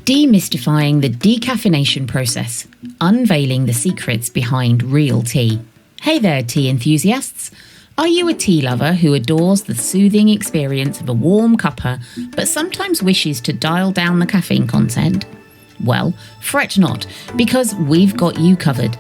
Demystifying the decaffeination process, unveiling the secrets behind real tea. Hey there, tea enthusiasts. Are you a tea lover who adores the soothing experience of a warm cuppa, but sometimes wishes to dial down the caffeine content? Well, fret not, because we've got you covered.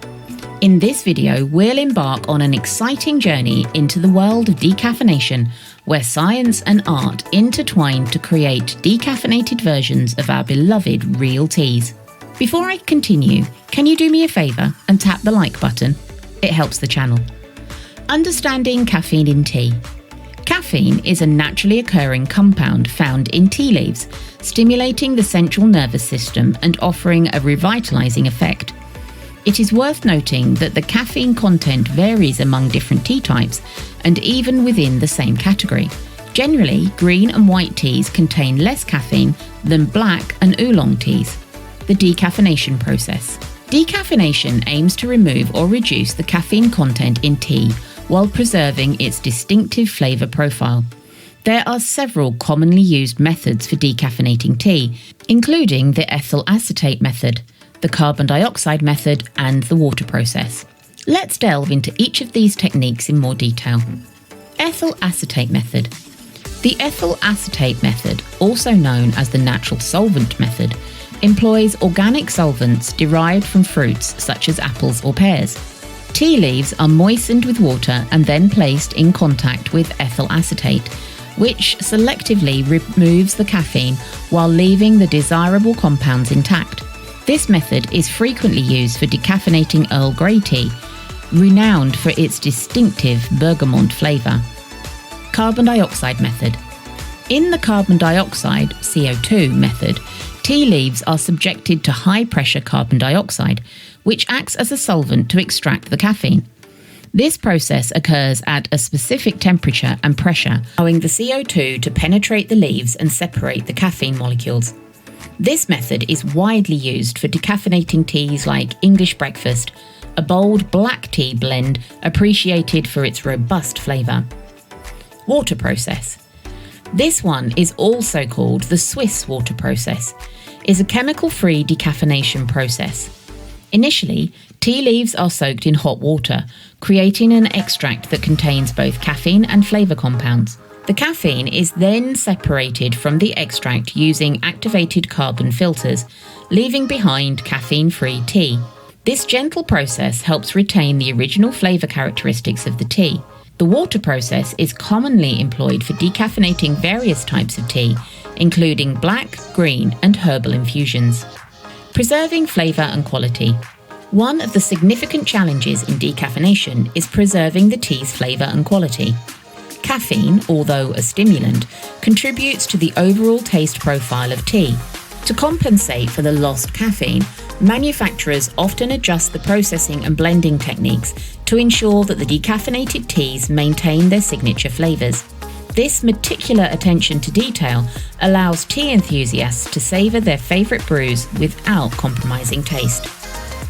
In this video, we'll embark on an exciting journey into the world of decaffeination, where science and art intertwine to create decaffeinated versions of our beloved real teas. Before I continue, can you do me a favour and tap the like button? It helps the channel. Understanding caffeine in tea. Caffeine is a naturally occurring compound found in tea leaves, stimulating the central nervous system and offering a revitalising effect. It is worth noting that the caffeine content varies among different tea types and even within the same category. Generally, green and white teas contain less caffeine than black and oolong teas. The decaffeination process. Decaffeination aims to remove or reduce the caffeine content in tea while preserving its distinctive flavour profile. There are several commonly used methods for decaffeinating tea, including the ethyl acetate method, the carbon dioxide method, and the water process. Let's delve into each of these techniques in more detail. Ethyl acetate method. The ethyl acetate method, also known as the natural solvent method, employs organic solvents derived from fruits such as apples or pears. Tea leaves are moistened with water and then placed in contact with ethyl acetate, which selectively removes the caffeine while leaving the desirable compounds intact. This method is frequently used for decaffeinating Earl Grey tea, renowned for its distinctive bergamot flavour. Carbon dioxide method. In the carbon dioxide (CO2) method, tea leaves are subjected to high-pressure carbon dioxide, which acts as a solvent to extract the caffeine. This process occurs at a specific temperature and pressure, allowing the CO2 to penetrate the leaves and separate the caffeine molecules. This method is widely used for decaffeinating teas like English breakfast, a bold black tea blend appreciated for its robust flavour. Water process. This one is also called the Swiss water process, is a chemical-free decaffeination process. Initially, tea leaves are soaked in hot water, creating an extract that contains both caffeine and flavour compounds. The caffeine is then separated from the extract using activated carbon filters, leaving behind caffeine-free tea. This gentle process helps retain the original flavour characteristics of the tea. The water process is commonly employed for decaffeinating various types of tea, including black, green, and herbal infusions. Preserving flavour and quality. One of the significant challenges in decaffeination is preserving the tea's flavour and quality. Caffeine, although a stimulant, contributes to the overall taste profile of tea. To compensate for the lost caffeine, manufacturers often adjust the processing and blending techniques to ensure that the decaffeinated teas maintain their signature flavours. This meticulous attention to detail allows tea enthusiasts to savour their favourite brews without compromising taste.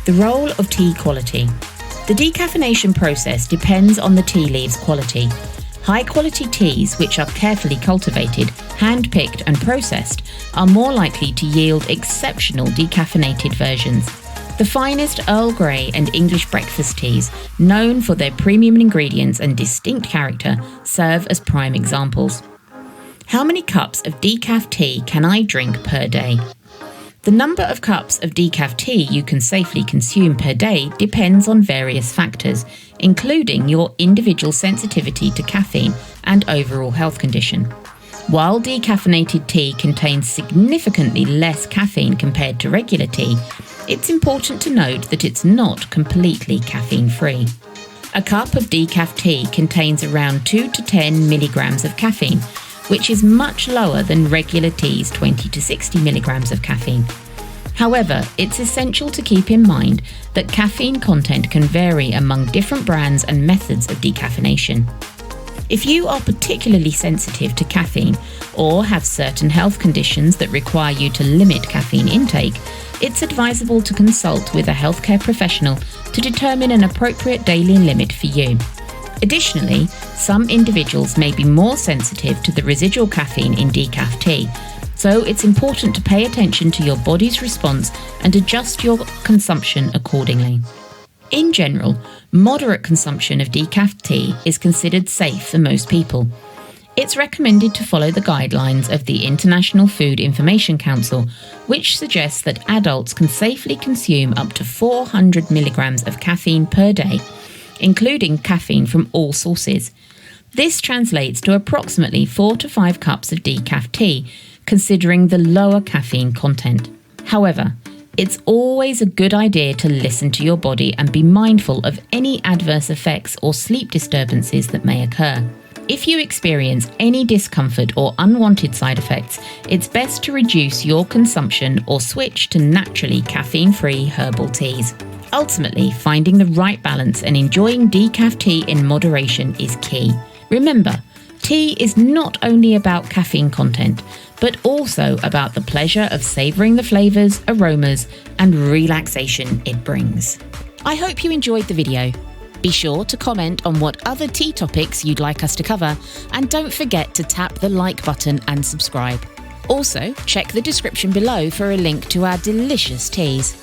The role of tea quality. The decaffeination process depends on the tea leaves' quality. High-quality teas, which are carefully cultivated, hand-picked and processed, are more likely to yield exceptional decaffeinated versions. The finest Earl Grey and English breakfast teas, known for their premium ingredients and distinct character, serve as prime examples. How many cups of decaf tea can I drink per day? The number of cups of decaf tea you can safely consume per day depends on various factors, including your individual sensitivity to caffeine and overall health condition. While decaffeinated tea contains significantly less caffeine compared to regular tea, it's important to note that it's not completely caffeine-free. A cup of decaf tea contains around 2 to 10 milligrams of caffeine, which is much lower than regular tea's 20 to 60 milligrams of caffeine. However, it's essential to keep in mind that caffeine content can vary among different brands and methods of decaffeination. If you are particularly sensitive to caffeine or have certain health conditions that require you to limit caffeine intake, it's advisable to consult with a healthcare professional to determine an appropriate daily limit for you. Additionally, some individuals may be more sensitive to the residual caffeine in decaf tea, So it's important to pay attention to your body's response and adjust your consumption accordingly. In general, moderate consumption of decaf tea is considered safe for most people. It's recommended to follow the guidelines of the International Food Information Council, which suggests that adults can safely consume up to 400 milligrams of caffeine per day, including caffeine from all sources. This translates to approximately 4 to 5 cups of decaf tea, considering the lower caffeine content. However, it's always a good idea to listen to your body and be mindful of any adverse effects or sleep disturbances that may occur. If you experience any discomfort or unwanted side effects, it's best to reduce your consumption or switch to naturally caffeine-free herbal teas. Ultimately, finding the right balance and enjoying decaf tea in moderation is key. Remember, tea is not only about caffeine content, but also about the pleasure of savouring the flavours, aromas, and relaxation it brings. I hope you enjoyed the video. Be sure to comment on what other tea topics you'd like us to cover, and don't forget to tap the like button and subscribe. Also, check the description below for a link to our delicious teas.